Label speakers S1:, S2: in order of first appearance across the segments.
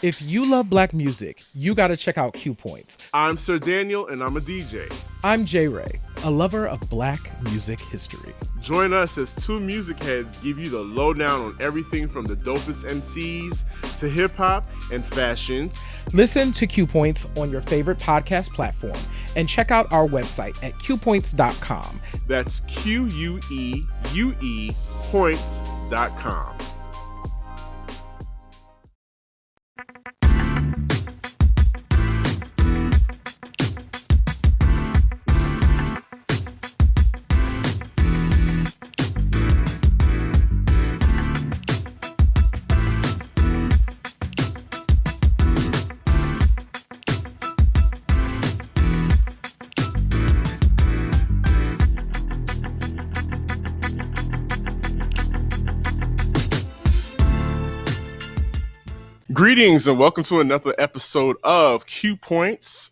S1: If you love Black music, you got to check out Q Points.
S2: I'm Sir Daniel, and I'm a DJ.
S1: I'm J Ray, a lover of Black music history.
S2: Join us as two music heads give you the lowdown on everything from the dopest MCs to hip hop and fashion.
S1: Listen to Q Points on your favorite podcast platform and check out our website at qpoints.com.
S2: That's QUEUE points.com. Greetings and welcome to another episode of Q Points,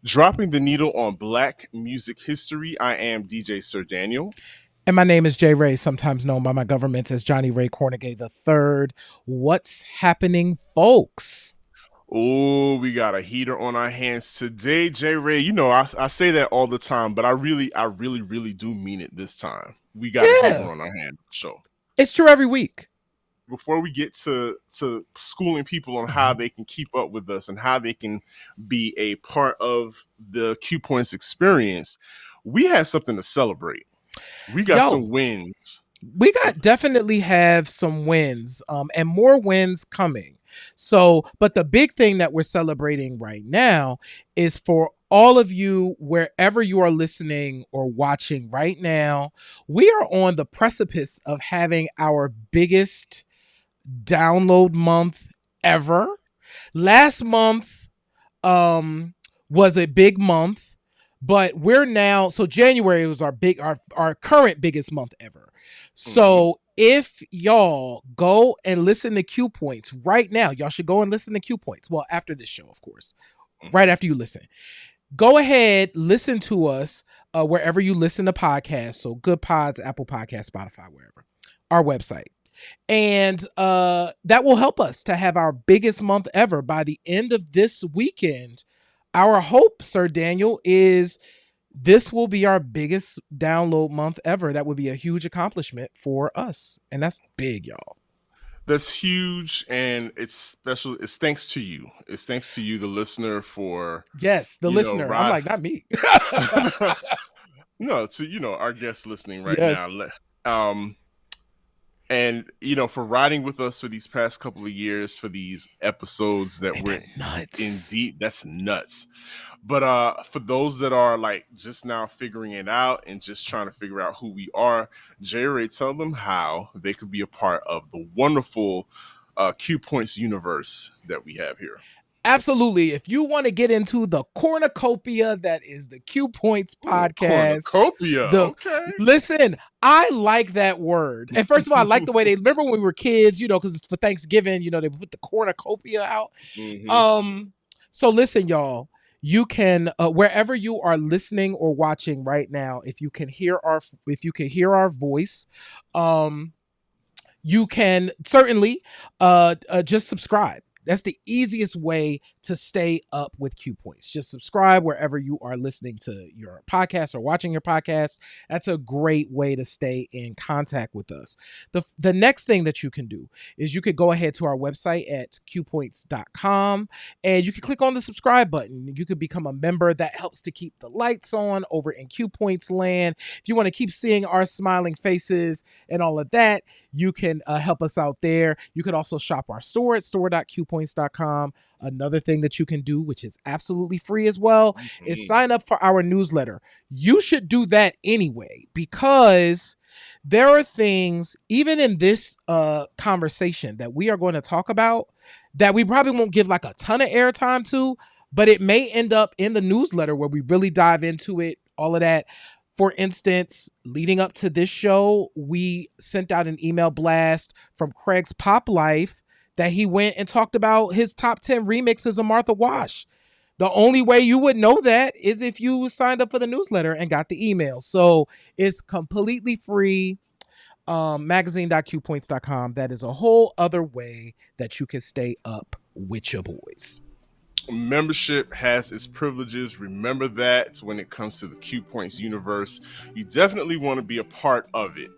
S2: dropping the needle on Black music history. I am DJ Sir Daniel.
S1: And my name is J Ray, sometimes known by my government as Johnny Ray Cornegay III. What's happening, folks?
S2: Oh, we got a heater on our hands today, J Ray. You know, I say that all the time, but I really do mean it this time. We got a heater on our hands. So
S1: it's true every week.
S2: Before we get to schooling people on how they can keep up with us and how they can be a part of the Q Points experience, we have something to celebrate. We got some wins.
S1: We definitely have some wins, and more wins coming. So, but the big thing that we're celebrating right now is for all of you, wherever you are listening or watching right now, we are on the precipice of having our biggest download month ever. Last month was a big month, but we're now, so January was our current biggest month ever. So if y'all go and listen to Q Points right now, y'all should go and listen to Q Points. Well, after this show, of course, right after you listen, go ahead, listen to us wherever you listen to podcasts. So Good Pods, Apple Podcasts, Spotify, wherever, our website. And that will help us to have our biggest month ever by the end of this weekend. Our hope, Sir Daniel, is this will be our biggest download month ever. That would be a huge accomplishment for us. And that's big, y'all.
S2: That's huge, and it's special. It's thanks to you. It's thanks to you, the listener, for
S1: the listener. I'm like, not me.
S2: No, to our guests listening right now. And for riding with us for these past couple of years, for these episodes that we're in deep, that's nuts. But for those that are like just now figuring it out and just trying to figure out who we are, J Ray, tell them how they could be a part of the wonderful Q Points universe that we have here.
S1: Absolutely. If you want to get into the cornucopia that is the Q Points podcast.
S2: Cornucopia. Okay.
S1: Listen, I like that word. And first of all, I like the way they remember when we were kids, because it's for Thanksgiving, they put the cornucopia out. So listen, y'all, you can wherever you are listening or watching right now, if you can hear our voice, you can certainly just subscribe. That's the easiest way to stay up with Q Points. Just subscribe wherever you are listening to your podcast or watching your podcast. That's a great way to stay in contact with us. The next thing that you can do is you could go ahead to our website at qpoints.com and you can click on the subscribe button. You could become a member. That helps to keep the lights on over in Q Points land. If you want to keep seeing our smiling faces and all of that, you can help us out there. You could also shop our store at store.qpoints.com. Another thing that you can do, which is absolutely free as well, is sign up for our newsletter. You should do that anyway, because there are things, even in this conversation that we are going to talk about, that we probably won't give like a ton of airtime to, but it may end up in the newsletter where we really dive into it, all of that. For instance, leading up to this show, we sent out an email blast from Craig's Pop Life that he went and talked about his top 10 remixes of Martha Wash. The only way you would know that is if you signed up for the newsletter and got the email. So it's completely free. Magazine.qpoints.com. That is a whole other way that you can stay up with your boys.
S2: Membership has its privileges. Remember that when it comes to the Q Points universe, you definitely want to be a part of it.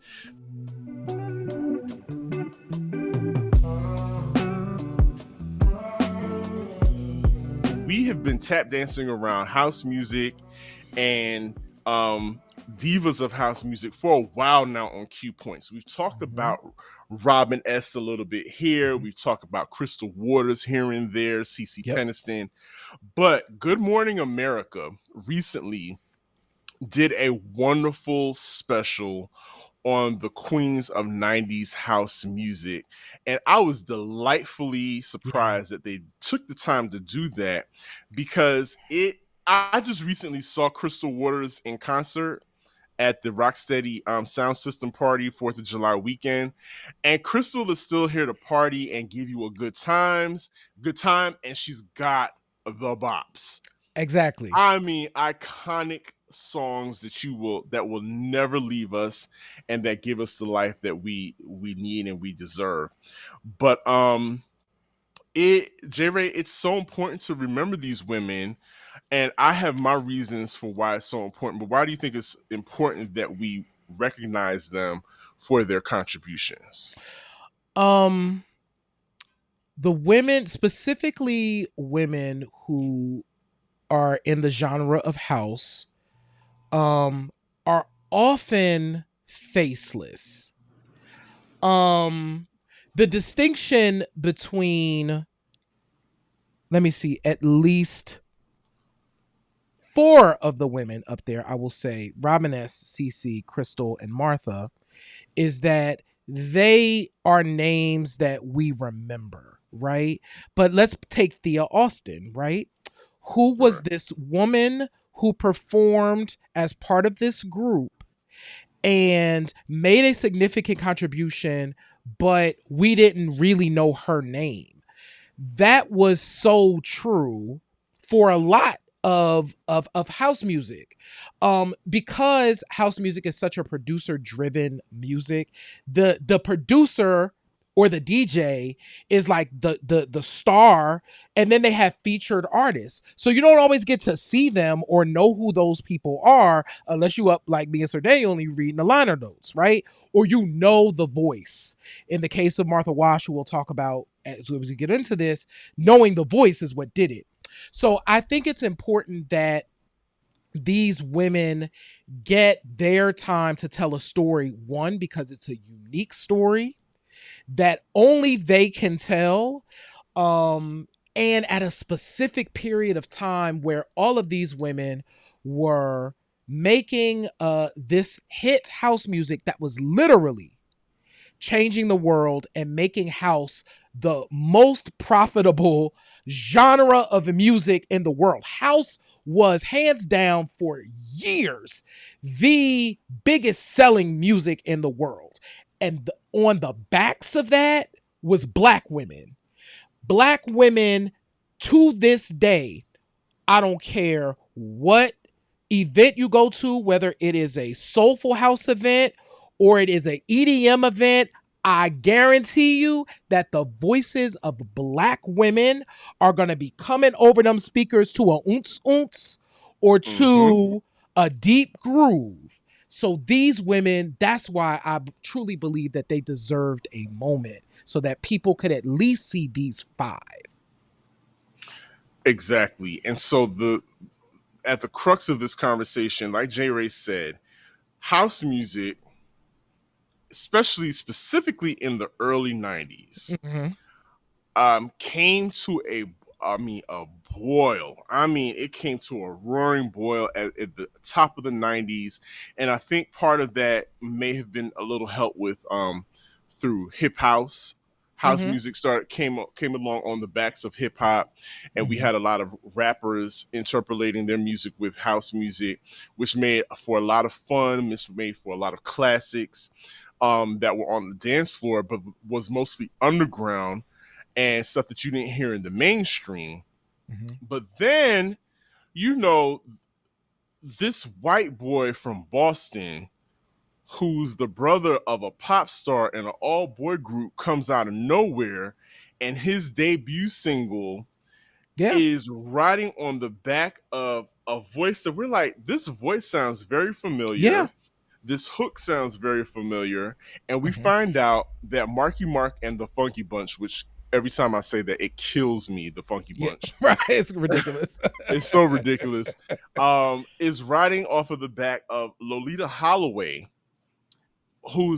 S2: We have been tap dancing around house music and divas of house music for a while now on Q Points. We've talked about Robin S. a little bit here. We've talked about Crystal Waters here and there, CeCe
S1: Yep.
S2: Peniston. But Good Morning America recently did a wonderful special on the queens of 90s house music. And I was delightfully
S1: Yeah.
S2: surprised that they took the time to do that, because I just recently saw Crystal Waters in concert at the Rocksteady Sound System party 4th of July weekend. And Crystal is still here to party and give you a good time, and she's got the bops.
S1: Exactly.
S2: I mean, iconic songs that will never leave us and that give us the life that we need and we deserve. But J Ray, it's so important to remember these women, and I have my reasons for why it's so important. But why do you think it's important that we recognize them for their contributions?
S1: Um the women, specifically women who are in the genre of house, are often faceless. Um the distinction between, let me see, at least four of the women up there, I will say Robin S., CeCe, Crystal, and Martha, is that they are names that we remember, right? But let's take Thea Austin, right? Who was
S2: Right.
S1: this woman who performed as part of this group and made a significant contribution, but we didn't really know her name? That was so true for a lot of house music, because house music is such a producer driven music. The producer or the DJ is like the star, and then they have featured artists, so you don't always get to see them or know who those people are unless you up like me and Sir Day only reading the liner notes, right? Or you know the voice. In the case of Martha Wash, who we'll talk about as we get into this, knowing the voice is what did it. So I think it's important that these women get their time to tell a story, one, because it's a unique story that only they can tell, and at a specific period of time where all of these women were making this hit house music that was literally changing the world and making house the most profitable genre of music in the world. House was hands down for years the biggest selling music in the world. And on the backs of that was black women. Black women to this day, I don't care what event you go to, whether it is a soulful house event or it is an EDM event, I guarantee you that the voices of black women are going to be coming over them speakers to a ounce ounce or
S2: Mm-hmm.
S1: to a deep groove. So these women, that's why I truly believe that they deserved a moment so that people could at least see these five.
S2: Exactly. And so at the crux of this conversation, like J Ray said, house music, especially specifically in the early 90s,
S1: Mm-hmm.
S2: came to a boil. I mean, it came to a roaring boil at the top of the 90s. And I think part of that may have been a little help with through hip house. House
S1: Mm-hmm.
S2: music came along on the backs of hip hop, and we
S1: Mm-hmm.
S2: had a lot of rappers interpolating their music with house music, which made for a lot of fun, which made for a lot of classics that were on the dance floor, but was mostly underground and stuff that you didn't hear in the mainstream.
S1: Mm-hmm.
S2: But then, you know, this white boy from Boston, who's the brother of a pop star in an all boy group, comes out of nowhere and his debut single
S1: Yeah.
S2: is riding on the back of a voice that we're like, this voice sounds very
S1: Yeah.
S2: familiar. This hook sounds very familiar. And we
S1: Mhm.
S2: find out that Marky Mark and the Funky Bunch, which every time I say that, it kills me, the Funky
S1: Yeah.
S2: Bunch.
S1: Right. It's ridiculous.
S2: It's so ridiculous. Is riding off of the back of Lolita Holloway, who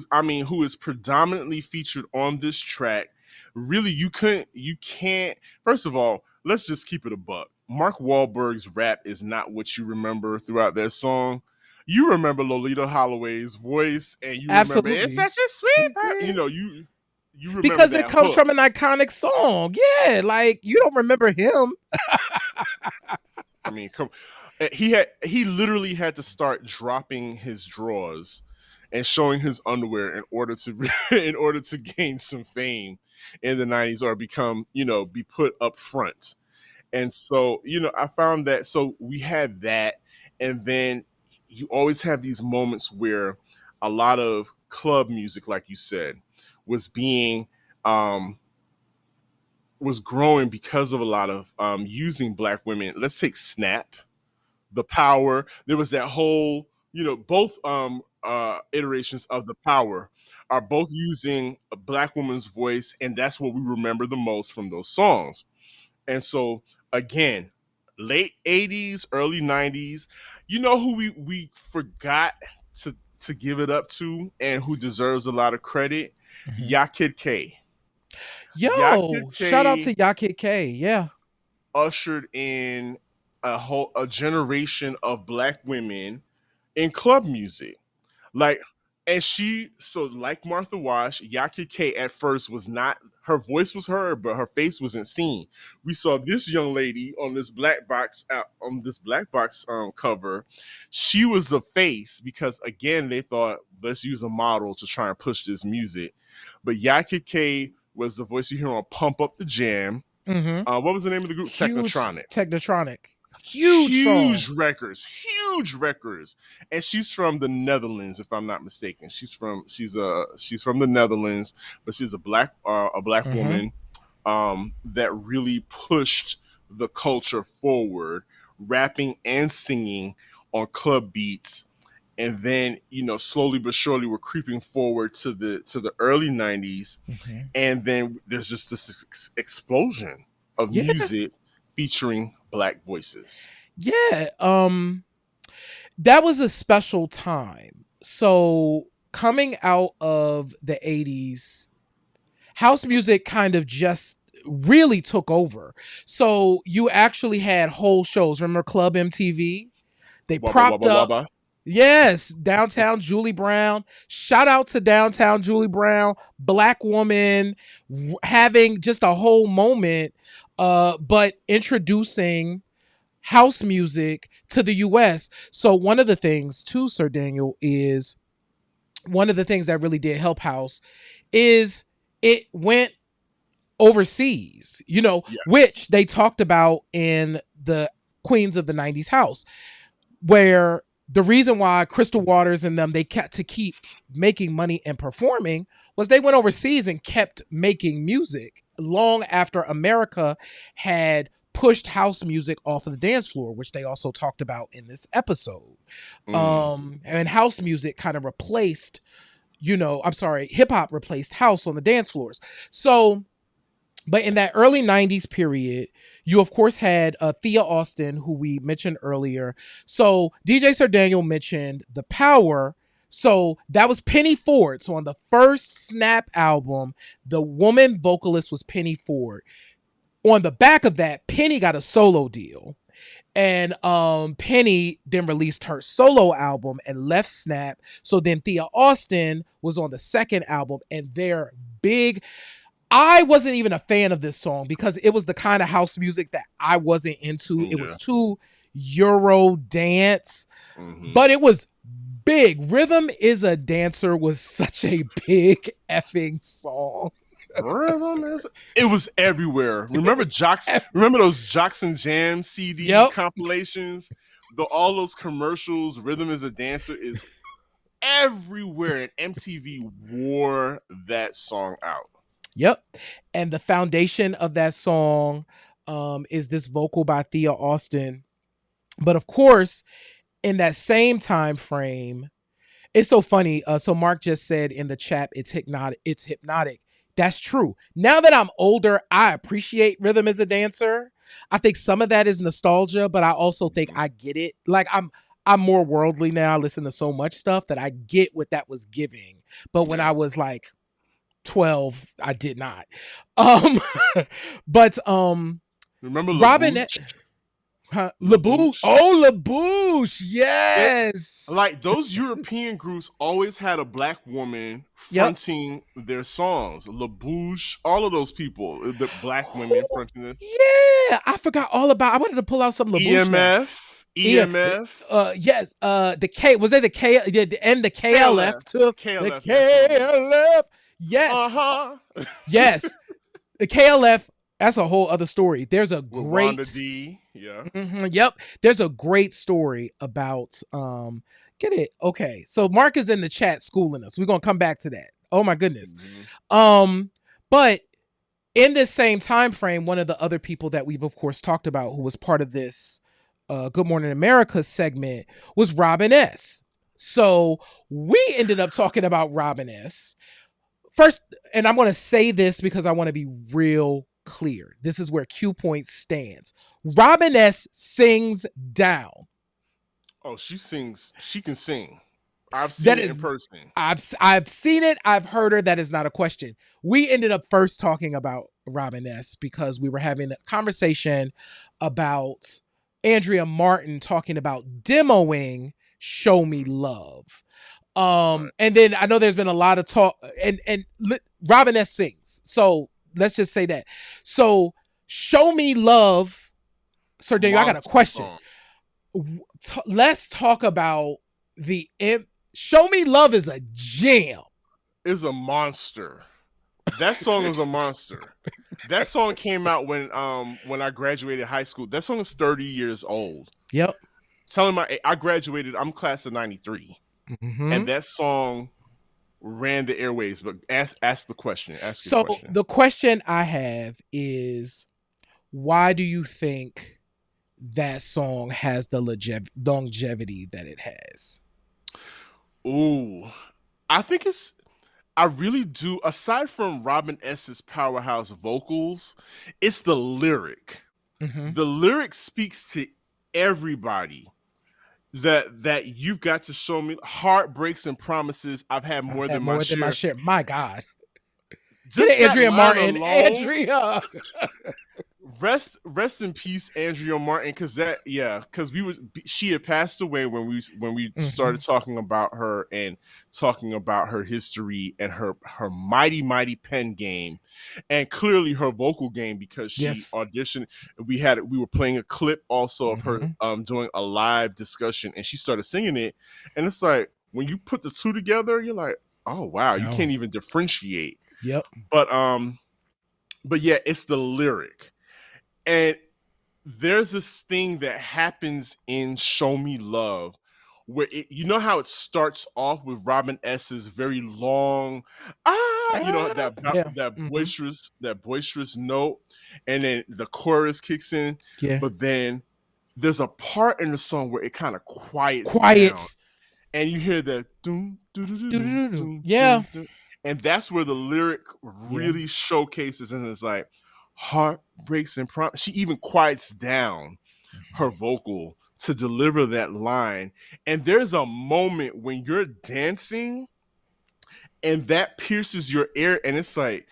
S2: is predominantly featured on this track. Really, you can't. First of all, let's just keep it a buck. Mark Wahlberg's rap is not what you remember throughout that song. You remember Lolita Holloway's voice, and you remember it's
S1: Absolutely.
S2: such a sweet. You remember
S1: Because it
S2: that
S1: comes
S2: hook.
S1: from an iconic song. Yeah, like you don't remember him.
S2: I mean, come. He literally had to start dropping his drawers and showing his underwear in order to in order to gain some fame in the 90s or become, be put up front. And so, I found that, so we had that, and then you always have these moments where a lot of club music, like you said, was being was growing because of a lot of using black women. Let's take Snap, The Power. There was that whole, both iterations of The Power are both using a black woman's voice, and that's what we remember the most from those songs. And so, again, late 80s, early 90s, you know who we forgot to give it up to and who deserves a lot of credit?
S1: Mhm.
S2: Yakid K. Yakid
S1: Yo, shout out
S2: K
S1: to Yakid K. Yeah.
S2: ushered in a generation of black women in club music. Like, and like Martha Wash, Yaki K at first was not, her voice was heard, but her face wasn't seen. We saw this young lady on this black box cover. She was the face because again they thought, let's use a model to try and push this music. But Yaki K was the voice you hear on Pump Up the Jam.
S1: Mm-hmm.
S2: What was the name of the group?
S1: Huge
S2: Technotronic.
S1: Technotronic. Huge song.
S2: Huge records, and she's from the Netherlands, if I'm not mistaken. She's from the Netherlands, but she's a black
S1: Mm-hmm.
S2: woman that really pushed the culture forward, rapping and singing on club beats. And then, slowly but surely, we're creeping forward to the early '90s,
S1: Mm-hmm.
S2: and then there's just this explosion of
S1: Yeah.
S2: music featuring black voices.
S1: Yeah. That was a special time. So coming out of the 80s, house music kind of just really took over. So you actually had whole shows. Remember Club MTV? They
S2: Wabba
S1: propped
S2: wabba
S1: up,
S2: wabba.
S1: yes, Downtown Julie Brown. Shout out to Downtown Julie Brown, black woman having just a whole moment, but introducing house music to the US. So one of the things too, Sir Daniel, is one of the things that really did help house is it went overseas, which
S2: Yes.
S1: they talked about in the Queens of the 90s house, where the reason why Crystal Waters and them they kept to keep making money and performing was they went overseas and kept making music long after America had pushed house music off of the dance floor, which they also talked about in this episode.
S2: Mm.
S1: And house music kind of replaced, I'm sorry, hip hop replaced house on the dance floors. So but in that early 90s period, you of course had Thea Austin, who we mentioned earlier. So DJ Sir Daniel mentioned The Power. So that was Penny Ford. So on the first Snap album, the woman vocalist was Penny Ford. On the back of that, Penny got a solo deal. And Penny then released her solo album and left Snap. So then Thea Austin was on the second album, and their big, I wasn't even a fan of this song because it was the kind of house music that I wasn't into. It was
S2: Yeah.
S1: too Euro dance,
S2: Mm-hmm.
S1: but it was big. Rhythm is a Dancer was such a big effing song.
S2: Rhythm is. It was everywhere. Remember Jocks?
S1: Eff-
S2: Remember those Jocks and Jam CD
S1: yep.
S2: compilations? All those commercials. Rhythm is a Dancer is everywhere, and MTV wore that song out.
S1: Yep. And the foundation of that song is this vocal by Thea Austin. But of course, in that same time frame, it's so funny. So Mark just said in the chat, it's hypnotic. It's hypnotic. That's true. Now that I'm older, I appreciate rhythm as a dancer. I think some of that is nostalgia, but I also think I get it. Like I'm more worldly now. I listen to so much stuff that I get what that was giving. But when
S2: Yeah.
S1: I was like 12, I did not. Um but
S2: Remember
S1: Robin
S2: LaBouche?
S1: LaBouche.
S2: LaBouche.
S1: Oh, LaBouche.
S2: It,
S1: Yes.
S2: like those European groups always had a black woman
S1: Yep.
S2: fronting their songs. LaBouche, all of those people, the black women fronting them.
S1: Yeah, I forgot all about. I wanted to pull out some LaBouche now.
S2: EMF,
S1: Yeah,
S2: EMF,
S1: yes. The K was they the K? Yeah, and the KLF
S2: KLF,
S1: to the
S2: KLF. That's what it was.
S1: KLF. Yes,
S2: Uh-huh.
S1: yes. The KLF. That's a whole other story. There's a
S2: With Wanda
S1: great.
S2: D. Yeah.
S1: Yep. There's a great story about. Get it? Okay. So Mark is in the chat schooling us. We're gonna come back to that. Oh my goodness.
S2: Mm-hmm.
S1: But in this same time frame, one of the other people that we've of course talked about who was part of this Good Morning America segment was Robin S. So we ended up talking about Robin S. First, and I'm going to say this because I want to be real clear. This is where Q Point stands. Robin S sings down.
S2: Oh, she sings. She can sing. I've seen
S1: That
S2: it in
S1: is
S2: person.
S1: I've seen it. I've heard her. That is not a question. We ended up first talking about Robin S because we were having a conversation about Andrea Martin talking about demoing "Show Me Love."
S2: Right.
S1: And then I know there's been a lot of talk, and Robin S sings. So let's just say that. So "Show Me Love," Sir Daniel. I got a
S2: Monster
S1: question.
S2: song.
S1: Let's talk about the Show Me Love is a jam.
S2: Is a monster. That song is a monster. That song came out when I graduated high school. That song is 30 years old.
S1: Yep.
S2: Telling I graduated, I'm class of 93. And that song ran the airways. But ask the question. Ask your
S1: So
S2: question.
S1: the question I have is, why do you think that song has the longevity that it has?
S2: Ooh. I think I really do. Aside from Robin S.'s powerhouse vocals, it's the lyric.
S1: Mm-hmm.
S2: The lyric speaks to everybody. That you've got to show me heartbreaks and promises. I've had more than my
S1: More than my
S2: share.
S1: share. My God. Get
S2: Just
S1: it,
S2: that
S1: Andrea
S2: line
S1: Martin.
S2: alone.
S1: Andrea.
S2: Rest in peace, Andrea Martin. Because she had passed away when we started talking about her and talking about her history and her mighty pen game, and clearly her vocal game because she
S1: Yes.
S2: auditioned. We were playing a clip also of her doing a live discussion, and she started singing it, and it's like when you put the two together, you're like, oh wow, you
S1: Oh.
S2: can't even differentiate.
S1: Yep.
S2: But yeah, it's the lyric. And there's this thing that happens in Show Me Love where you know how it starts off with Robin S.'s very long
S1: Yeah.
S2: that boisterous note, and then the chorus kicks in,
S1: Yeah.
S2: but then there's a part in the song where it kind of quiets down,
S1: Quiets.
S2: and you hear the doom,
S1: Yeah.
S2: and that's where the lyric
S1: Yeah.
S2: really showcases, and it's like heartbreaks and prom. She even quiets down her vocal to deliver that line, and there's a moment when you're dancing, and that pierces your ear, and it's like,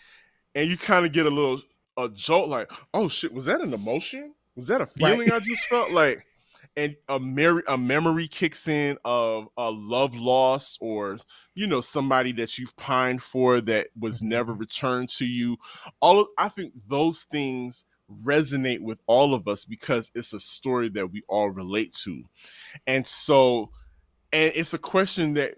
S2: and you kind of get a jolt, like, oh shit, was that an emotion? Was that a
S1: Right.
S2: feeling I just felt? Like, and a memory kicks in of a love lost, or somebody that you've pined for that was never returned to you. I think those things resonate with all of us because it's a story that we all relate to, and so and it's a question that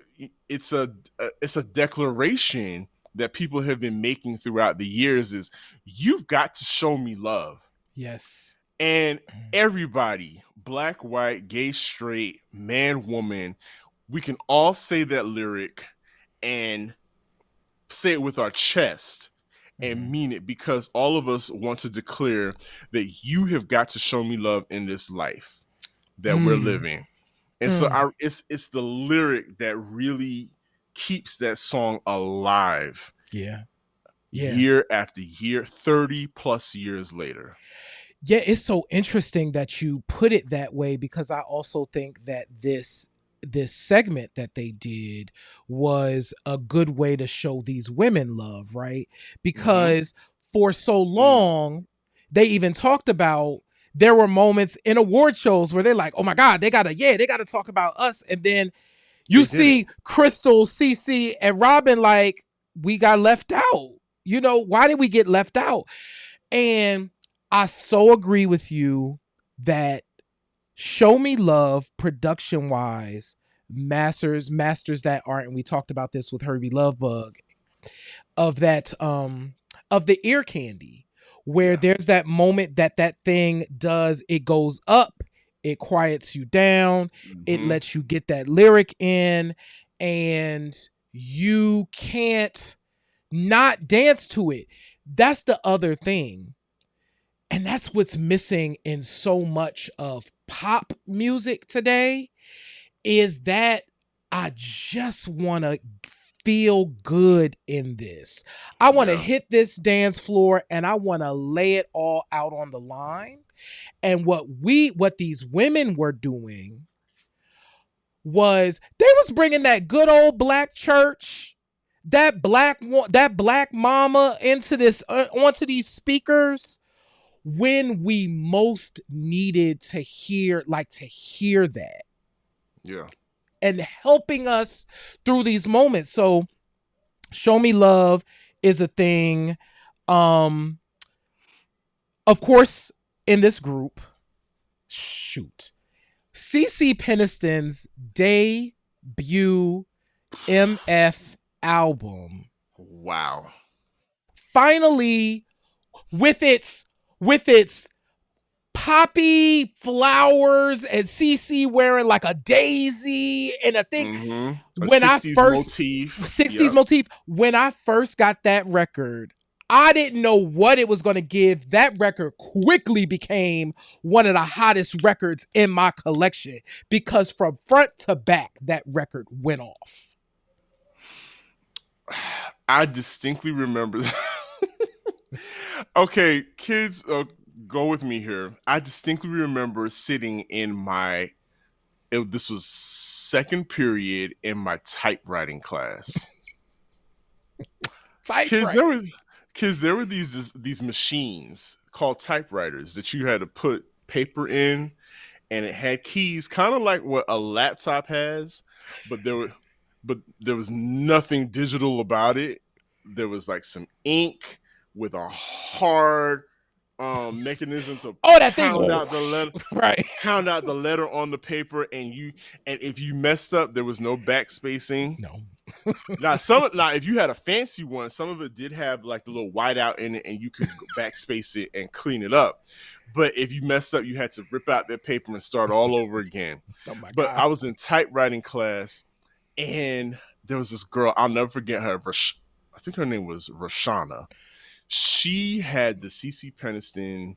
S2: it's a declaration that people have been making throughout the years is you've got to show me love.
S1: Yes.
S2: And everybody, black, white, gay, straight, man, woman, we can all say that lyric and say it with our chest and mean it, because all of us want to declare that you have got to show me love in this life that we're
S1: Mm.
S2: living. And so
S1: Mm.
S2: it's the lyric that really keeps that song alive
S1: Yeah. Yeah.
S2: year after year, 30 plus years later.
S1: Yeah, it's so interesting that you put it that way, because I also think that this segment that they did was a good way to show these women love, right?
S2: Mm-hmm.
S1: Because for so
S2: Mm.
S1: long they even talked about, there were moments in award shows where they're like, "Oh my god, they got to talk about us." And then you
S2: They didn't.
S1: see Crystal, CC, and Robin like, "We got left out." You know, why did we get left out? And I so agree with you that Show Me Love, production wise, masters that art. And we talked about this with Herbie Lovebug, of that of the ear candy, where
S2: Yeah.
S1: there's that moment that thing does, it goes up, it quiets you down, it
S2: Mm-hmm.
S1: lets you get that lyric in, and you can't not dance to it. That's the other thing, and that's what's missing in so much of pop music today, is that I just want to feel good in this. I want to
S2: Yeah.
S1: hit this dance floor and I want to lay it all out on the line. And what these women were doing was, they was bringing that good old black church, that black mama into this onto these speakers, when we most needed to hear that,
S2: Yeah.
S1: and helping us through these moments. So Show Me Love is a thing. Um, of course, in this group, shoot, CC Peniston's debut MF album,
S2: Wow.
S1: finally, with its poppy flowers and CC wearing like a daisy and a thing.
S2: Mm-hmm. A
S1: When I
S2: 60s
S1: first
S2: motif.
S1: 60s
S2: Yep.
S1: motif, when I first got that record, I didn't know what it was going to give. That record quickly became one of the hottest records in my collection, because from front to back, that record went off.
S2: I distinctly remember. Okay, kids, go with me here. I distinctly remember sitting in this was second period in my typewriting class. Kids, there
S1: Typewriting.
S2: were there were these machines called typewriters that you had to put paper in, and it had keys, kind of like what a laptop has, but there was nothing digital about it. There was like some ink with a hard mechanism to
S1: Oh, that thing.
S2: pound out the letter,
S1: Right.
S2: on the paper, and if you messed up, there was no backspacing.
S1: No.
S2: Now if you had a fancy one, some of it did have like the little whiteout in it, and you could backspace it and clean it up. But if you messed up, you had to rip out that paper and start all over again.
S1: Oh my
S2: But
S1: God.
S2: I was in typewriting class, and there was this girl, I'll never forget her. I think her name was Roshana. She had the CC Peniston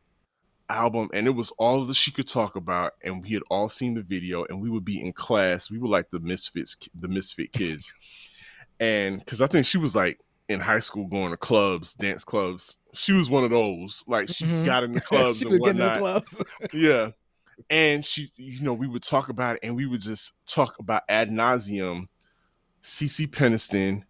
S2: album, and it was all that she could talk about, and we had all seen the video, and we would be in class. We were like the misfit kids. And because I think she was like in high school going to clubs, dance clubs. She was one of those. Like, she got in the
S1: Mm-hmm.
S2: clubs
S1: She
S2: and
S1: was getting in the
S2: whatnot.
S1: clubs.
S2: Yeah. And she, we would talk about it, and we would just talk about ad nauseum CC Peniston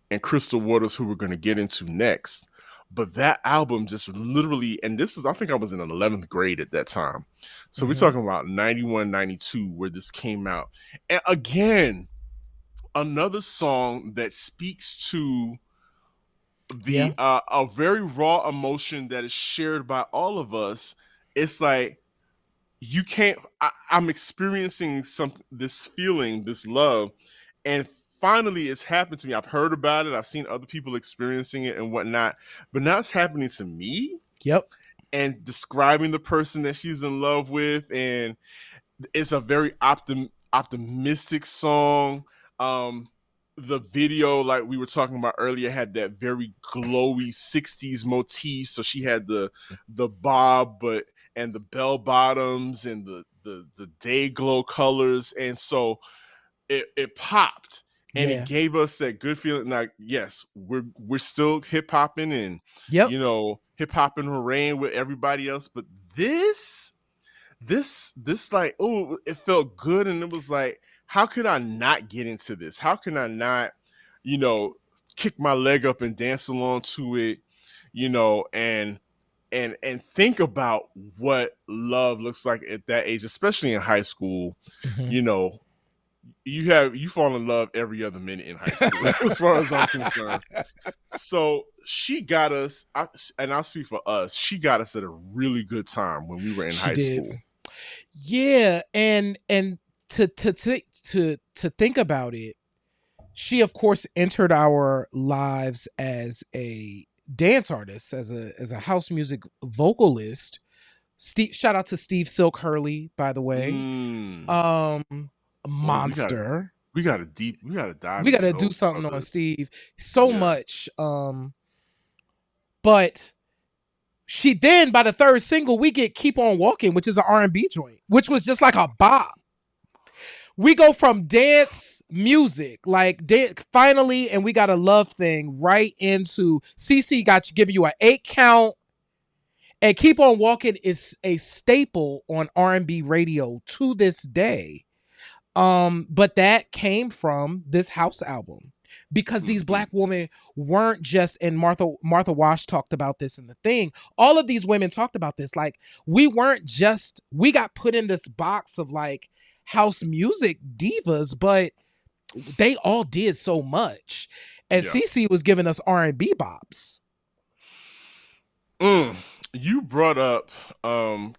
S2: and Crystal Waters, who we're going to get into next. But that album just literally, and I think I was in 11th grade at that time. So we're talking about 91, 92, where this came out. And again, another song that speaks to
S1: Yeah.
S2: a very raw emotion that is shared by all of us. It's like, you can't, I'm experiencing this feeling, this love, and finally it's happened to me. I've heard about it, I've seen other people experiencing it and whatnot, but now it's happening to me.
S1: Yep.
S2: And describing the person that she's in love with, and it's a very optimistic song. um the video, like we were talking about earlier, had that very glowy 60s motif. So she had the bob, but and the bell bottoms and the day glow colors. And so it popped and it
S1: Yeah.
S2: gave us that good feeling. Like, yes, we're still hip hopping and
S1: Yep.
S2: hip hopping rain with everybody else, but this like, oh, it felt good. And it was like, how could I not get into this? How can I not, you know, kick my leg up and dance along to it, and think about what love looks like at that age, especially in high school.
S1: Mm-hmm.
S2: you know you fall in love every other minute in high school as far as I'm concerned. So she got us, and I'll speak for us, she got us at a really good time when we were in
S1: She
S2: high
S1: did.
S2: school.
S1: Yeah, and to think about it, she of course entered our lives as a dance artist, as a house music vocalist. Steve, shout out to Steve Silk Hurley, by the way.
S2: Mm.
S1: Um,
S2: Oh,
S1: monster.
S2: we gotta dive
S1: We
S2: into
S1: gotta do
S2: those
S1: something on
S2: brothers.
S1: Steve so
S2: Yeah.
S1: much. But she then, by the third single, we get Keep On Walking, which is an R&B joint, which was just like a bop. We go from dance music, like finally, and we got a love thing, right into CC got you, giving you an 8 count, and Keep On Walking is a staple on R&B radio to this day. But that came from this house album, because these black women weren't just, and Martha Wash talked about this in The Thing. All of these women talked about this. Like, we got put in this box of like house music divas, but they all did so much. And CeCe was giving us R&B bops.
S2: You brought up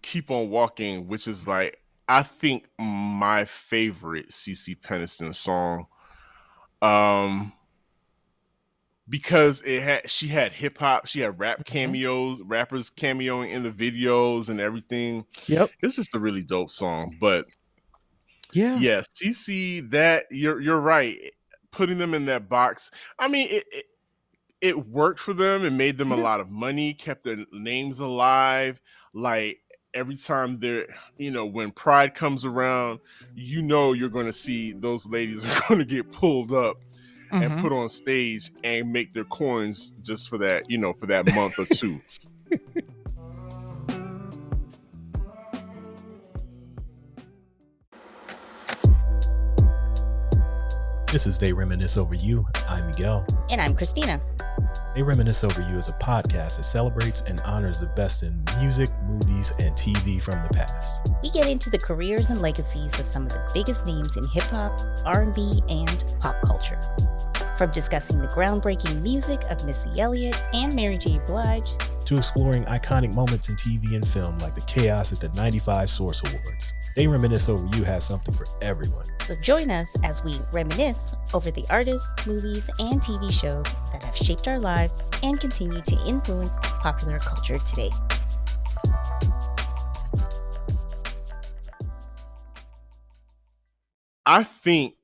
S2: Keep On Walking, which is like, I think, my favorite CeCe Peniston song. Because she had hip hop, she had rap cameos, rappers cameoing in the videos and everything.
S1: Yep.
S2: It's just a really dope song. But
S1: yeah,
S2: CeCe, that you're right. Putting them in that box, I mean, it worked for them. It made them a lot of money, kept their names alive. Like, every time they're, when Pride comes around, you're going to see those ladies are going to get pulled up and put on stage and make their coins just for that, for that month or two.
S3: This is They Reminisce Over You. I'm Miguel.
S4: And I'm Christina.
S3: They Reminisce Over You is a podcast that celebrates and honors the best in music, movies, and TV from the past.
S4: We get into the careers and legacies of some of the biggest names in hip-hop, R&B, and pop culture. From discussing the groundbreaking music of Missy Elliott and Mary J. Blige,
S3: to exploring iconic moments in TV and film like the chaos at the 95 Source Awards. They Reminisce Over You has something for everyone.
S4: So join us as we reminisce over the artists, movies, and TV shows that have shaped our lives and continue to influence popular culture today.
S2: I think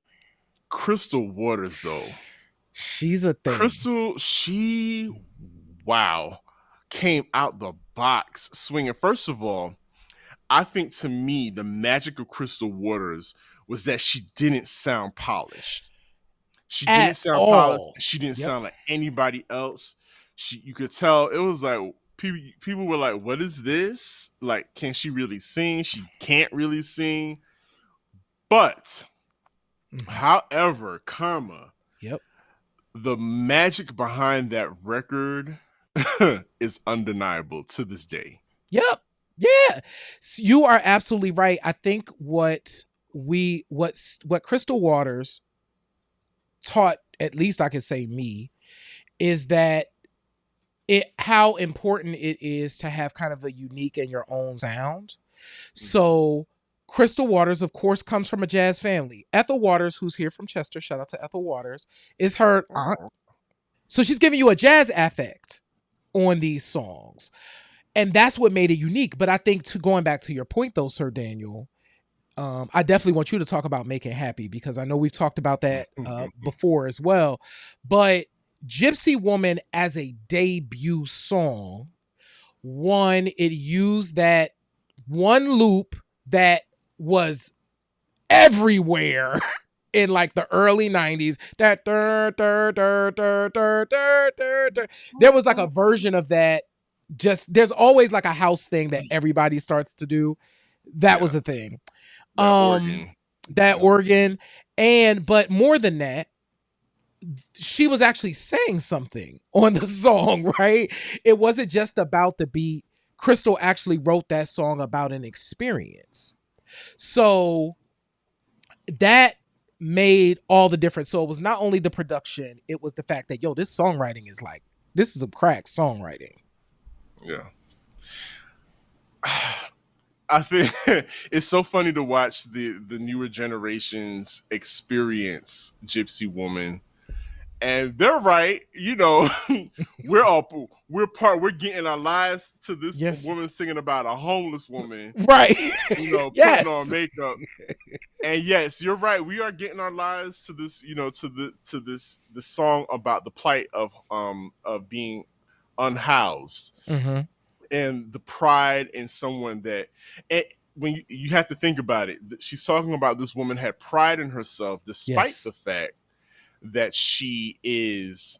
S2: Crystal Waters, though.
S1: She's a thing.
S2: Crystal, came out the box swinging. First of all, I think, to me, the magic of Crystal Waters was that she didn't sound polished. She didn't sound polished. She didn't sound like anybody else. You could tell it was like people were like, "What is this? Like, can she really sing? She can't really sing." But, however, the magic behind that record is undeniable to this day.
S1: Yep. Yeah, you are absolutely right. I think what Crystal Waters taught, at least I can say me, is that how important it is to have kind of a unique and your own sound. So Crystal Waters, of course, comes from a jazz family. Ethel Waters, who's here from Chester, shout out to Ethel Waters, is her aunt. So she's giving you a jazz affect on these songs. And that's what made it unique. But I think, going back to your point, though, Sir Daniel, I definitely want you to talk about Making Happy, because I know we've talked about that before as well. But Gypsy Woman as a debut song, one, it used that one loop that was everywhere in like the early 90s. That there was like a version of that. Just there's always like a house thing that everybody starts to do. That was a thing.
S2: That organ.
S1: That organ. But more than that, she was actually saying something on the song, right? It wasn't just about the beat. Crystal actually wrote that song about an experience. So that made all the difference. So it was not only the production, it was the fact that, yo, this songwriting is like, this is a crack songwriting.
S2: Yeah. I think it's so funny to watch the newer generations experience Gypsy Woman. And they're right, you know, we're getting our lives to this woman singing about a homeless woman,
S1: right?
S2: You know, putting on makeup. And yes, you're right. We are getting our lives to this, you know, to this song about the plight of being unhoused, and the pride in someone that, when you have to think about it, she's talking about this woman had pride in herself despite the fact that she is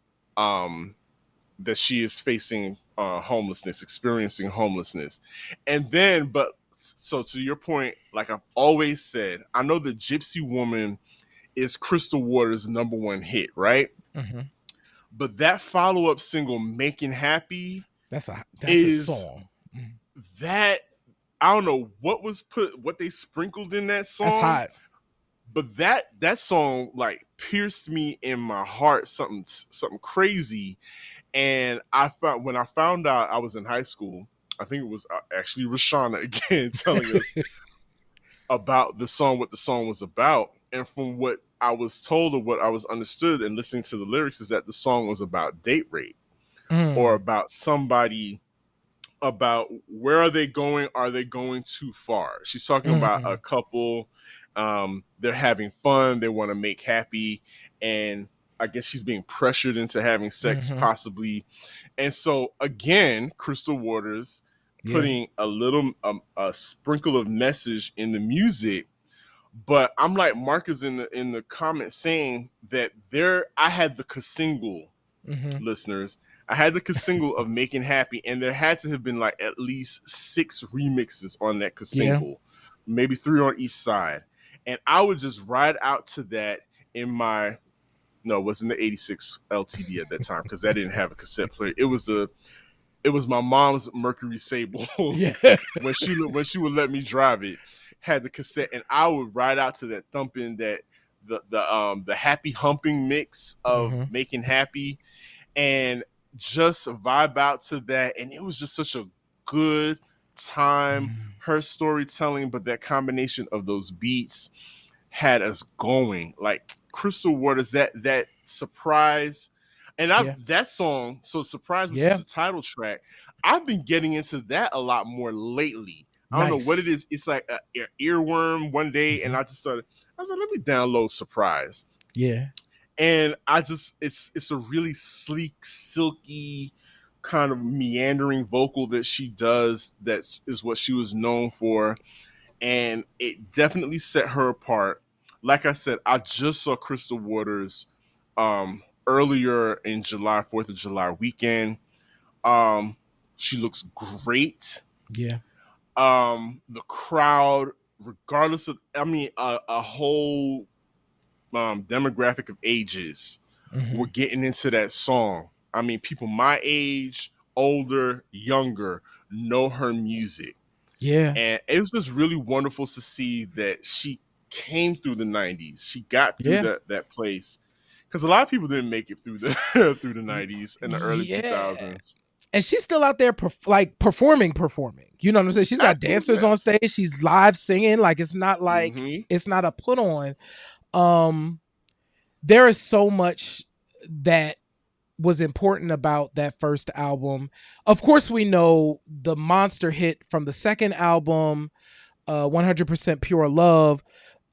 S2: facing homelessness, experiencing homelessness. And then, but so to your point, like I've always said, I know the Gypsy Woman is Crystal Waters' #1 hit, right? But that follow-up single, Making Happy, that's a song that I don't know what they sprinkled in that song.
S1: That's hot.
S2: But that song like pierced me in my heart, something crazy. And when I found out, I was in high school. I think it was actually Rashana again telling us about the song, what the song was about. And from what I was told, or what I was understood and listening to the lyrics, is that the song was about date rape, or about somebody, about where are they going? Are they going too far? She's talking about a couple. They're having fun. They want to make happy. And I guess she's being pressured into having sex, possibly. And so again, Crystal Waters putting a little, a sprinkle of message in the music. But I'm like Marcus in the comments saying that I had the single, listeners. I had the single of Making Happy, and there had to have been like at least 6 remixes on that single, maybe 3 on each side. And I would just ride out to that in my, no, it wasn't the 86 LTD at that time, because that didn't have a cassette player. It was my mom's Mercury Sable when she would let me drive it, had the cassette, and I would ride out to that thumping, that the happy humping mix of Making Happy, and just vibe out to that. And it was just such a good time, her storytelling, but that combination of those beats had us going. Like Crystal Waters, that surprise, and that song, so Surprise, which is the title track, I've been getting into that a lot more lately. I don't know what it is. It's like an earworm one day, and I was like, let me download Surprise. And it's a really sleek, silky, kind of meandering vocal that she does. That is what she was known for. And it definitely set her apart. Like I said, I just saw Crystal Waters earlier in July, 4th of July weekend. She looks great. The crowd, regardless of, a whole demographic of ages were getting into that song. I mean, people my age, older, younger, know her music. And it was just really wonderful to see that she came through the 90s. She got through that place, because a lot of people didn't make it through the through the 90s and the early 2000s.
S1: And she's still out there performing. You know what I'm saying? She's got dancers on stage. She's live singing. Like, it's not like it's not a put on. There is so much that was important about that first album. Of course, we know the monster hit from the second album, 100% Pure Love.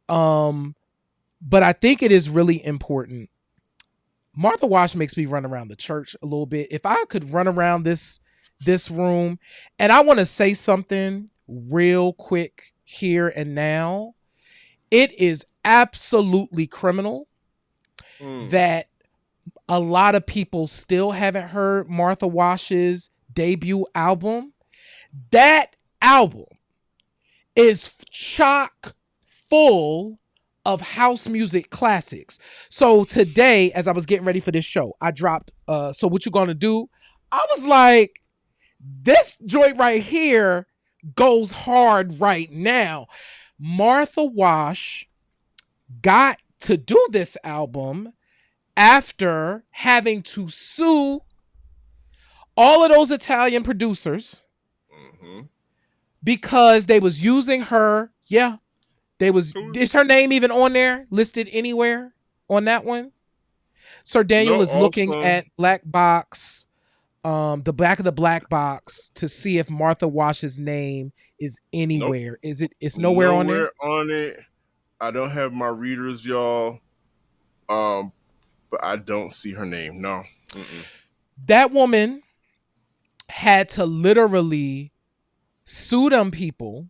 S1: But I think it is really important. Martha Wash makes me run around the church a little bit. If I could run around this room, and I want to say something real quick here and now, it is absolutely criminal that a lot of people still haven't heard Martha Wash's debut album. That album is chock full of house music classics. So today, as I was getting ready for this show, I dropped So What You Gonna Do? I was like, this joint right here goes hard right now. Martha Wash got to do this album after having to sue all of those Italian producers because they was using her. Yeah, is her name even on there, listed anywhere on that one? Sir Daniel is looking at Black Box, the back of the Black Box, to see if Martha Wash's name is anywhere. Nope. It's nowhere on there?
S2: On it. I don't have my readers, y'all. But I don't see her name. No.
S1: That woman had to literally sue them people.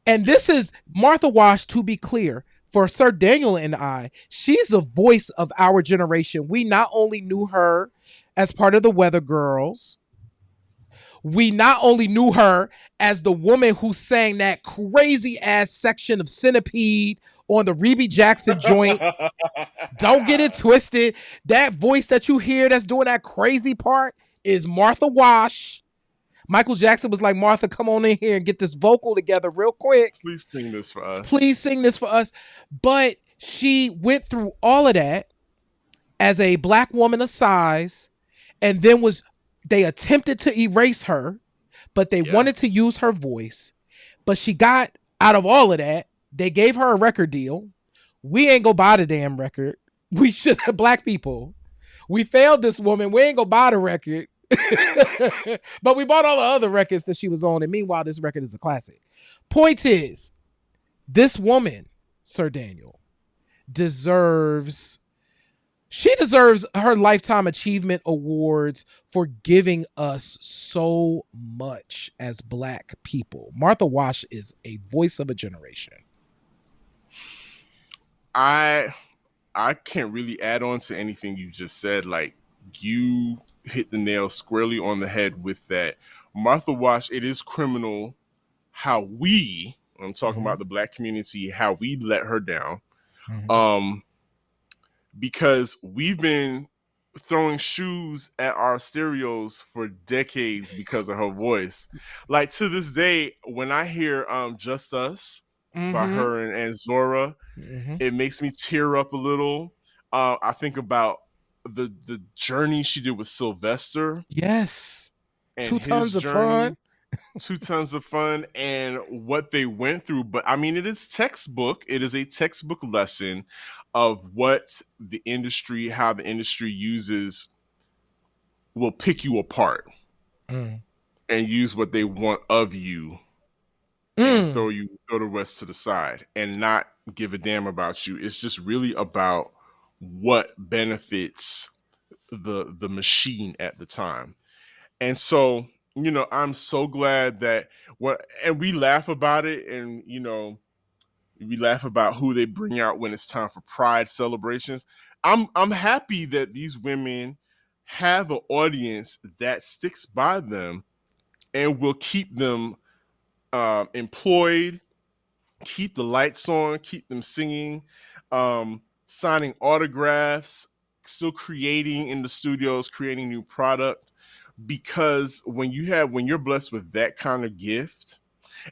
S1: And this is Martha Wash, to be clear, for Sir Daniel and I, she's a voice of our generation. We not only knew her as part of the Weather Girls, we not only knew her as the woman who sang that crazy ass section of Centipede on the Rebe Jackson joint. Don't get it twisted. That voice that you hear that's doing that crazy part is Martha Wash. Michael Jackson was like, Martha, come on in here and get this vocal together real quick.
S2: Please sing this for us.
S1: Please sing this for us. But she went through all of that as a Black woman of size, and then they attempted to erase her, but they wanted to use her voice. But she got out of all of that. They gave her a record deal. We ain't go buy the damn record. We should have, Black people. We failed this woman. We ain't go buy the record. But we bought all the other records that she was on. And meanwhile, this record is a classic. Point is, this woman, Sir Daniel, deserves her Lifetime Achievement Awards for giving us so much as Black people. Martha Wash is a voice of a generation.
S2: I can't really add on to anything you just said. Like, you hit the nail squarely on the head with that. Martha Wash, it is criminal how I'm talking about the Black community, how we let her down. Because we've been throwing shoes at our stereos for decades because of her voice. Like, to this day, when I hear Just Us by her and Zora, it makes me tear up a little. I think about the journey she did with Sylvester.
S1: Yes.
S2: And
S1: 2 tons of fun.
S2: 2 tons of fun and what they went through. But I mean, it is textbook. It is a textbook lesson of what the industry, how the industry will pick you apart and use what they want of you and throw the rest to the side and not give a damn about you. It's just really about what benefits the machine at the time. And so, I'm so glad that and we laugh about it, and we laugh about who they bring out when it's time for Pride celebrations. I'm happy that these women have an audience that sticks by them and will keep them employed, keep the lights on, keep them singing, signing autographs, still creating in the studios, creating new product. Because when you're blessed with that kind of gift,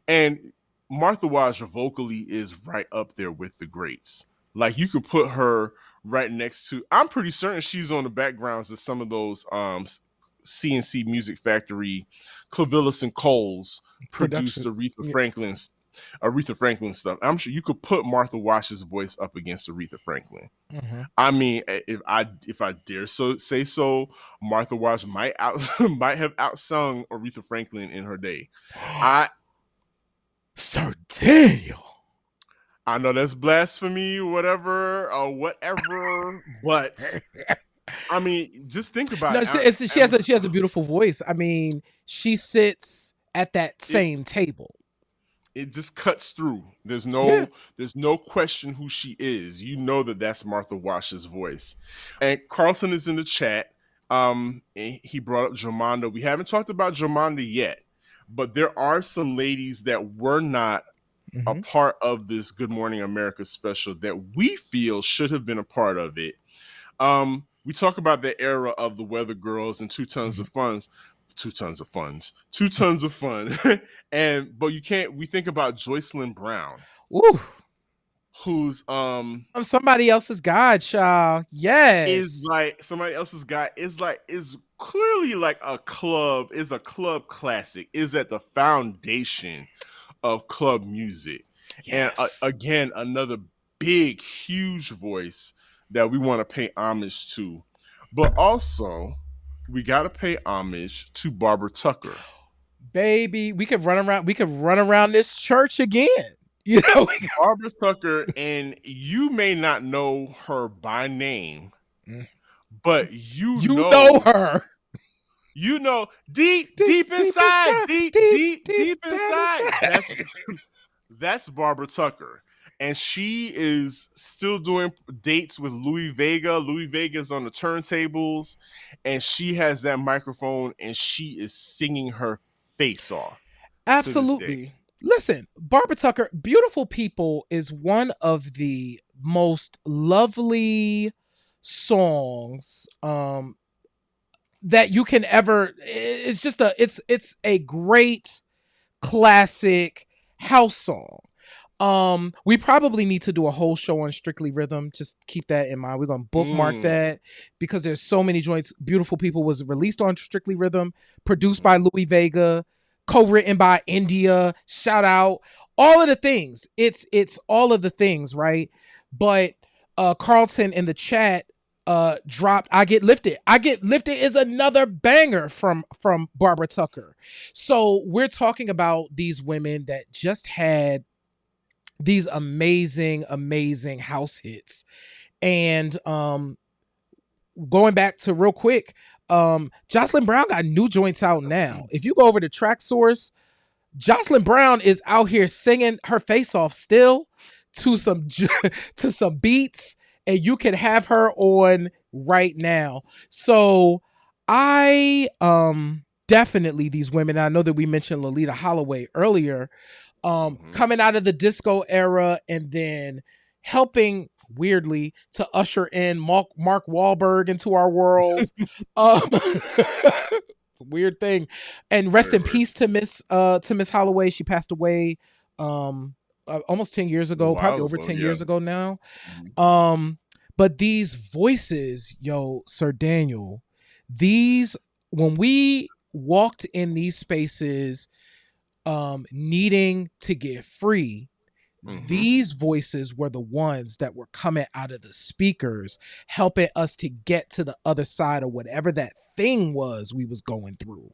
S2: and Martha Wash vocally is right up there with the greats. Like, you could put her right next to, I'm pretty certain she's on the backgrounds of some of those CNC Music Factory, Clavillis and Coles produced Aretha Franklin stuff. I'm sure you could put Martha Wash's voice up against Aretha Franklin. I mean, if I dare say so, Martha Wash might have outsung Aretha Franklin in her day.
S1: Sir Daniel.
S2: I know that's blasphemy, whatever, but I mean, just think about
S1: No,
S2: it.
S1: she has a beautiful voice. I mean, she sits at that
S2: It
S1: same table.
S2: it just cuts through.
S1: Yeah.
S2: There's no question who she is. You know that's Martha Wash's voice. And Carlton is in the chat. And he brought up Jomanda. We haven't talked about Jomanda yet, but there are some ladies that were not a part of this Good Morning America special that we feel should have been a part of it. We talk about the era of the Weather Girls and 2 Tons of Funds. 2 tons of funds, 2 tons of fun. But we think about Joycelyn Brown.
S1: Ooh.
S2: Who's
S1: I'm somebody else's god, child. Yes.
S2: Is like somebody else's guy is clearly like a club classic, is at the foundation of club music.
S1: Yes.
S2: And again, another big, huge voice that we want to pay homage to. But also, we got to pay homage to Barbara Tucker.
S1: Baby, we could run around this church again. You know,
S2: Barbara Tucker, and you may not know her by name, but you know
S1: her.
S2: You know, deep inside. That's Barbara Tucker. And she is still doing dates with Louis Vega. Louis Vega's on the turntables, and she has that microphone, and she is singing her face off.
S1: Absolutely. Listen, Barbara Tucker, Beautiful People is one of the most lovely songs that you can ever. It's just it's a great classic house song. We probably need to do a whole show on Strictly Rhythm. Just keep that in mind. We're gonna bookmark that because there's so many joints. Beautiful People was released on Strictly Rhythm, produced by Louis Vega, co-written by India. Shoutout, all of the things. It's all of the things, right? But Carlton in the chat dropped I Get Lifted. I Get Lifted is another banger from Barbara Tucker. So we're talking about these women that just had these amazing house hits. And going back to real quick, Jocelyn Brown got new joints out now. If you go over to Track Source, Jocelyn Brown is out here singing her face off still to some beats, and you can have her on right now. So I definitely, these women, I know that we mentioned Lolita Holloway earlier, coming out of the disco era and then helping weirdly to usher in Mark Wahlberg into our world. It's a weird thing. And rest in peace to Miss Holloway. She passed away almost 10 years ago, probably over 10 years ago now. But these voices, Sir Daniel, when we walked in these spaces needing to get free, these voices were the ones that were coming out of the speakers, helping us to get to the other side of whatever that thing was we was going through.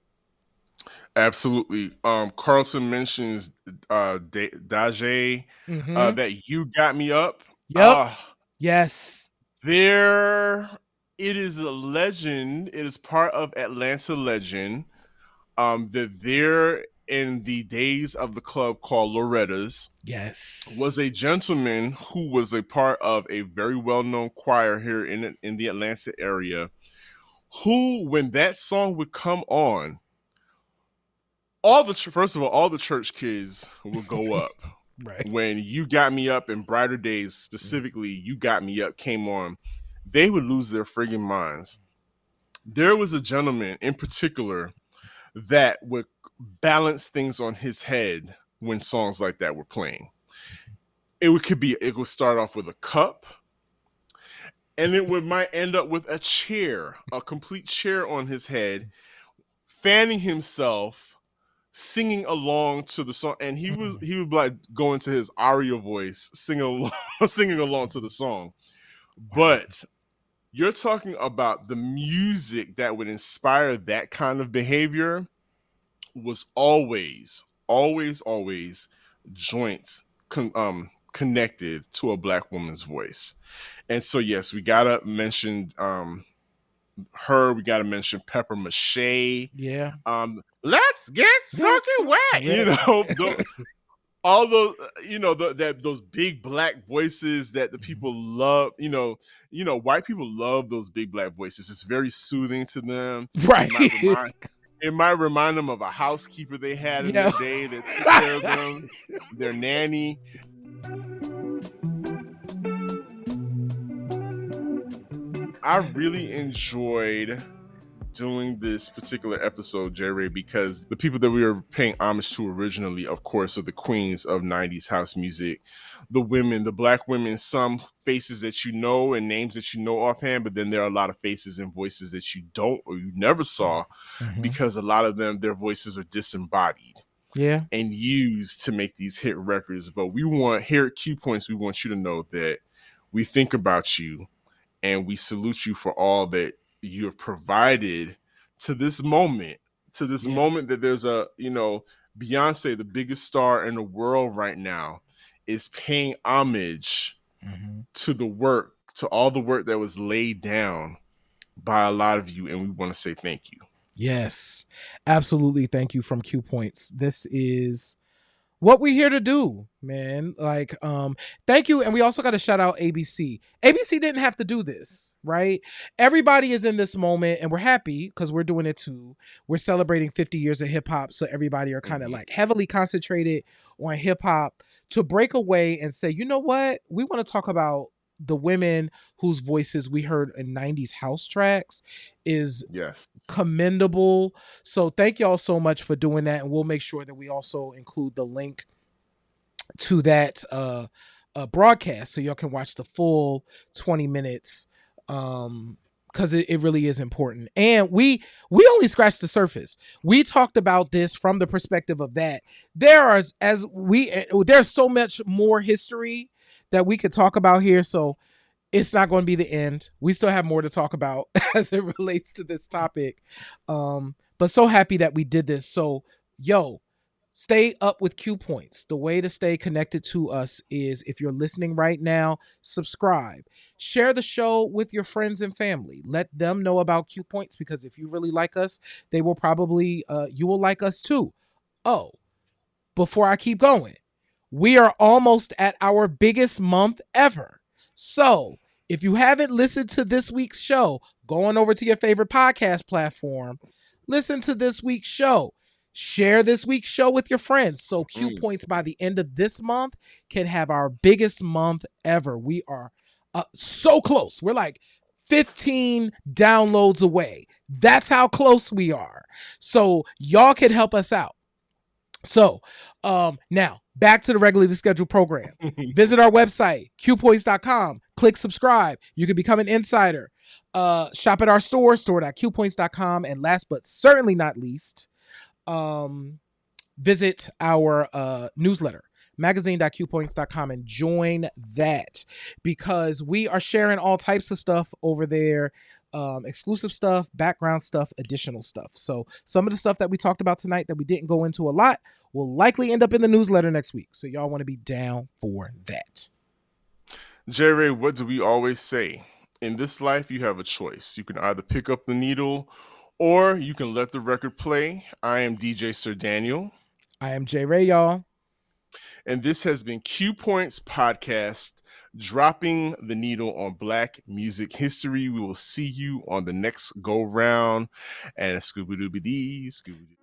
S2: Absolutely. Carlson mentions Dajae, that You Got Me Up.
S1: Yep. Yes.
S2: It is a legend. It is part of Atlanta legend. That there in the days of the club called Loretta's,
S1: yes,
S2: was a gentleman who was a part of a very well-known choir here in the Atlanta area, who, when that song would come on, first of all the church kids would go up.
S1: Right.
S2: When You Got Me Up and Brighter Days, specifically You Got Me Up, came on, they would lose their friggin' minds. There was a gentleman in particular that would balance things on his head when songs like that were playing. It would start off with a cup, and it might end up with a chair, a complete chair on his head, fanning himself, singing along to the song, and he would like go into his aria voice, singing along to the song. But you're talking about the music that would inspire that kind of behavior was always joints connected to a Black woman's voice. And so, yes, we gotta mention her. We gotta mention Pepper Mache.
S1: Yeah.
S2: Let's get soaking wet. You know, all those, you know, those big Black voices that the people love. You know, white people love those big Black voices. It's very soothing to them.
S1: Right.
S2: It might remind them of a housekeeper they had in
S1: Yeah.
S2: their day that took care of them, their nanny. I really enjoyed doing this particular episode, Jerry, because the people that we were paying homage to originally, of course, are the queens of 90s house music. The women, the Black women, some faces that you know and names that you know offhand, but then there are a lot of faces and voices that you don't or you never saw, because a lot of them, their voices are disembodied.
S1: Yeah.
S2: And used to make these hit records. But we want, here at Q Points, we want you to know that we think about you and we salute you for all that you have provided to this moment, moment that there's a, you know, Beyonce, the biggest star in the world right now, is paying homage to the work, to all the work that was laid down by a lot of you. And we want to say thank you.
S1: Yes, absolutely. Thank you from Q Points. This is what we're here to do, man. Like, thank you. And we also got to shout out ABC. ABC didn't have to do this, right? Everybody is in this moment and we're happy because we're doing it too. We're celebrating 50 years of hip hop. So everybody are kind of like heavily concentrated on hip hop to break away and say, you know what? We want to talk about the women whose voices we heard in 90s house tracks is commendable. So thank y'all so much for doing that. And we'll make sure that we also include the link to that broadcast so y'all can watch the full 20 minutes. Because it really is important. And we only scratched the surface. We talked about this from the perspective of that. There's so much more history that we could talk about here. So it's not going to be the end. We still have more to talk about as it relates to this topic. But so happy that we did this. So, stay up with Q Points. The way to stay connected to us is, if you're listening right now, subscribe. Share the show with your friends and family. Let them know about Q Points, because if you really like us, they will probably, you will like us too. Oh, before I keep going, we are almost at our biggest month ever. So if you haven't listened to this week's show, go on over to your favorite podcast platform, listen to this week's show, share this week's show with your friends. So Q Points by the end of this month can have our biggest month ever. We are so close. We're like 15 downloads away. That's how close we are. So y'all can help us out. So now back to the regularly scheduled program. Visit our website, qpoints.com. Click subscribe. You can become an insider. Shop at our store, store.qpoints.com. And last but certainly not least, visit our newsletter, magazine.qpoints.com, and join that, because we are sharing all types of stuff over there. Exclusive stuff, background stuff, additional stuff. So some of the stuff that we talked about tonight that we didn't go into a lot will likely end up in the newsletter next week. So y'all want to be down for that.
S2: Jerry, what do we always say? In this life, you have a choice. You can either pick up the needle or you can let the record play. I am DJ Sir Daniel.
S1: I am J Ray, y'all.
S2: And this has been Q Points Podcast, dropping the needle on Black music history. We will see you on the next go round. And Scooby-Dooby-Dee, Scooby-Doo.